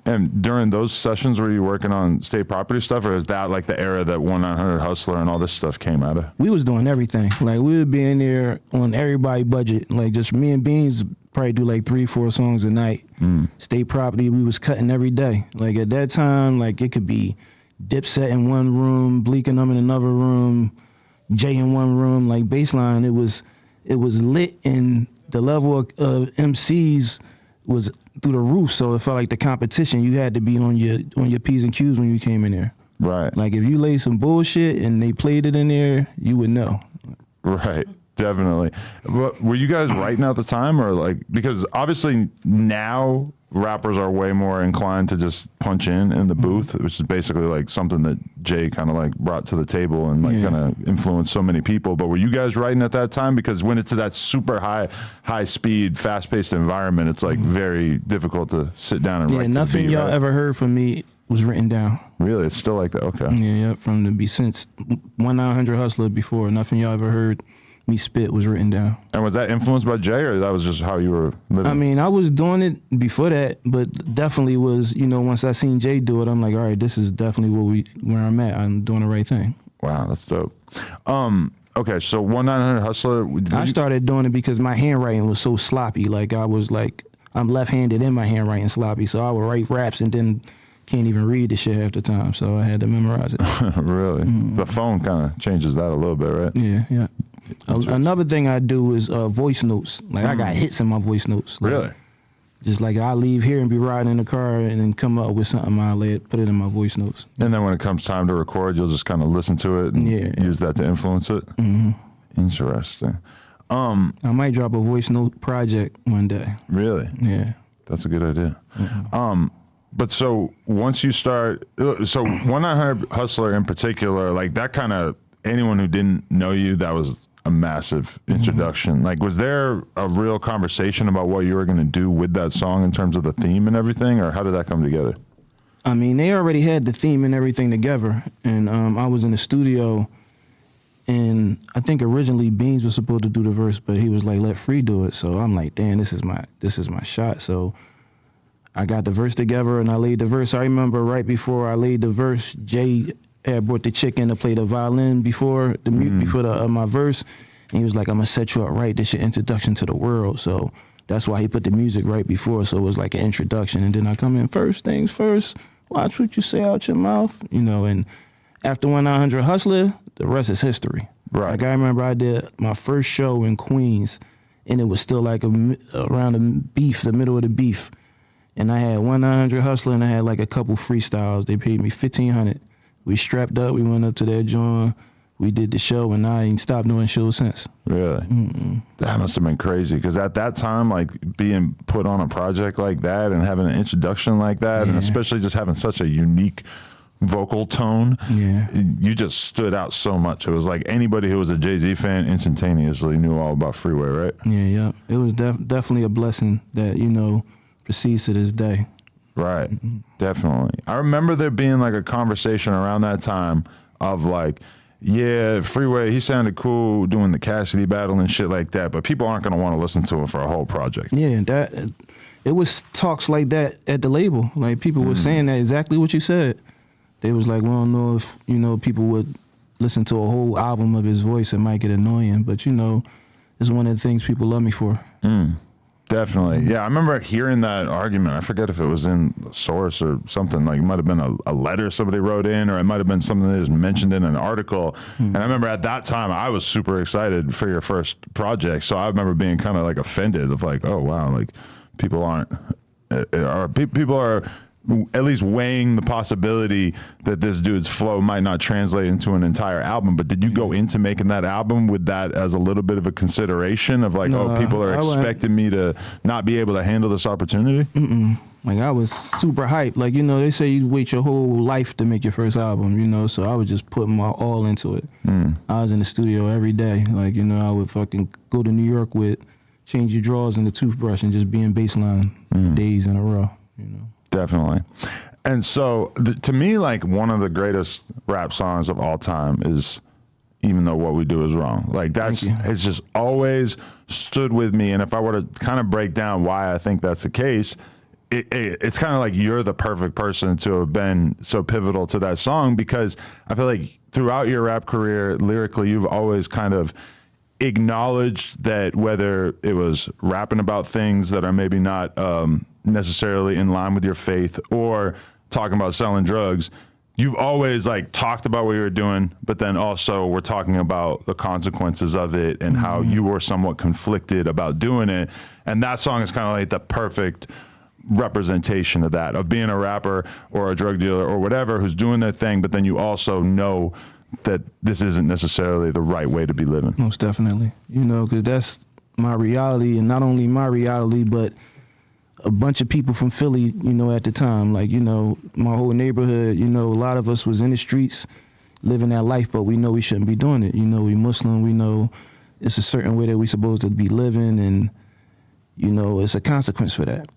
And during those sessions, were you working on state property stuff, or is that like the era that 1-900 Hustler and all this stuff came out of? We was doing everything. Like, we would be in there on everybody's budget. Like, just me and Beans probably do like 3-4 songs a night. State property, we was cutting every day. Like, at that time, like, it could be Dipset in one room, Bleak and them in another room, Jay in one room. Like, baseline, it was lit, and the level of MCs was through the roof. So it felt like the competition, you had to be on your P's and Q's when you came in there. Right. Like, if you laid some bullshit and they played it in there, you would know. Right. Definitely. But were you guys writing at the time, or like, because obviously now rappers are way more inclined to just punch in the booth, which is basically like something that Jay kind of like brought to the table and like kind of influenced so many people. But were you guys writing at that time? Because when it's that super high speed, fast paced environment, it's like very difficult to sit down and write. Yeah, nothing beat, y'all right? ever heard from me was written down. Really? It's still like that? Okay. Yeah, from the since 1-900 Hustler before, nothing y'all ever heard me spit was written down. And was that influenced by Jay, or that was just how you were living? I mean, I was doing it before that, but definitely was, once I seen Jay do it, I'm like, all right, this is definitely where I'm at. I'm doing the right thing. Wow, that's dope. Okay, so 1-900 Hustler. I started doing it because my handwriting was so sloppy. Like, I'm left-handed and my handwriting sloppy, so I would write raps and then can't even read the shit half the time, so I had to memorize it. Really? The phone kind of changes that a little bit, right? Yeah. Another thing I do is voice notes. Like, I got hits in my voice notes. Like, really? Just like, I leave here and be riding in the car and then come up with something, put it in my voice notes. And then when it comes time to record, you'll just kind of listen to it and use that to influence it? Mm-hmm. Interesting. I might drop a voice note project one day. Really? Yeah. That's a good idea. Mm-hmm. But so once you start, so 1-900 Hustler in particular, like that kind of, anyone who didn't know you, that was a massive introduction. Like, was there a real conversation about what you were going to do with that song in terms of the theme and everything, or how did that come together? I mean, they already had the theme and everything together, and I was in the studio, and I think originally Beans was supposed to do the verse, but he was like, let Free do it. So I'm like, damn, this is my shot. So I got the verse together and I laid the verse. I remember right before I laid the verse, Jay had brought the chick in to play the violin before the before my verse, and he was like, I'm gonna set you up right. This your introduction to the world. So that's why he put the music right before, so it was like an introduction. And then I come in, first things first, watch what you say out your mouth, and after 1-900 Hustler, the rest is history. Right. Like, I remember I did my first show in Queens, and it was still like around the middle of the beef. And I had 1-900 Hustler, and I had like a couple freestyles. They paid me $1,500. We strapped up, we went up to their joint, we did the show, and I ain't stopped doing shows since. Really? That must have been crazy, because at that time, like, being put on a project like that and having an introduction like that, and especially just having such a unique vocal tone, you just stood out so much. It was like anybody who was a Jay-Z fan instantaneously knew all about Freeway, right? Yeah. It was definitely a blessing that, proceeds to this day. Right, definitely. I remember there being like a conversation around that time of like, yeah, Freeway, he sounded cool doing the Cassidy battle and shit like that, but people aren't going to want to listen to him for a whole project. Yeah, it was talks like that at the label. Like, people were saying that exactly what you said. They was like, we don't know if, people would listen to a whole album of his voice. It might get annoying, but, it's one of the things people love me for. Definitely. Yeah, I remember hearing that argument. I forget if it was in the Source or something. Like, it might have been a letter somebody wrote in, or it might have been something that was mentioned in an article. And I remember at that time, I was super excited for your first project. So I remember being kind of like offended of like, oh, wow, like people are at least weighing the possibility that this dude's flow might not translate into an entire album. But did you go into making that album with that as a little bit of a consideration of like, no, people are expecting me to not be able to handle this opportunity? Like, I was super hyped. Like, they say you wait your whole life to make your first album, so I was just putting my all into it. I was in the studio every day. Like, I would fucking go to New York with change your drawers and the toothbrush and just be in baseline for days in a row, Definitely. And so to me, like, one of the greatest rap songs of all time is Even Though What We Do Is Wrong. Like, it's just always stood with me. And if I were to kind of break down why I think that's the case, it's kind of like you're the perfect person to have been so pivotal to that song, because I feel like throughout your rap career, lyrically, you've always kind of acknowledged that whether it was rapping about things that are maybe not necessarily in line with your faith or talking about selling drugs, you've always like talked about what you were doing, but then also we're talking about the consequences of it and how you were somewhat conflicted about doing it. And that song is kind of like the perfect representation of that, of being a rapper or a drug dealer or whatever who's doing their thing, but then you also know that this isn't necessarily the right way to be living. Most definitely. You know, because that's my reality, and not only my reality, but a bunch of people from Philly, you know, at the time. Like, you know, my whole neighborhood, you know, a lot of us was in the streets living that life, but we know we shouldn't be doing it. You know, we Muslim, we know it's a certain way that we supposed to be living, and, you know, it's a consequence for that.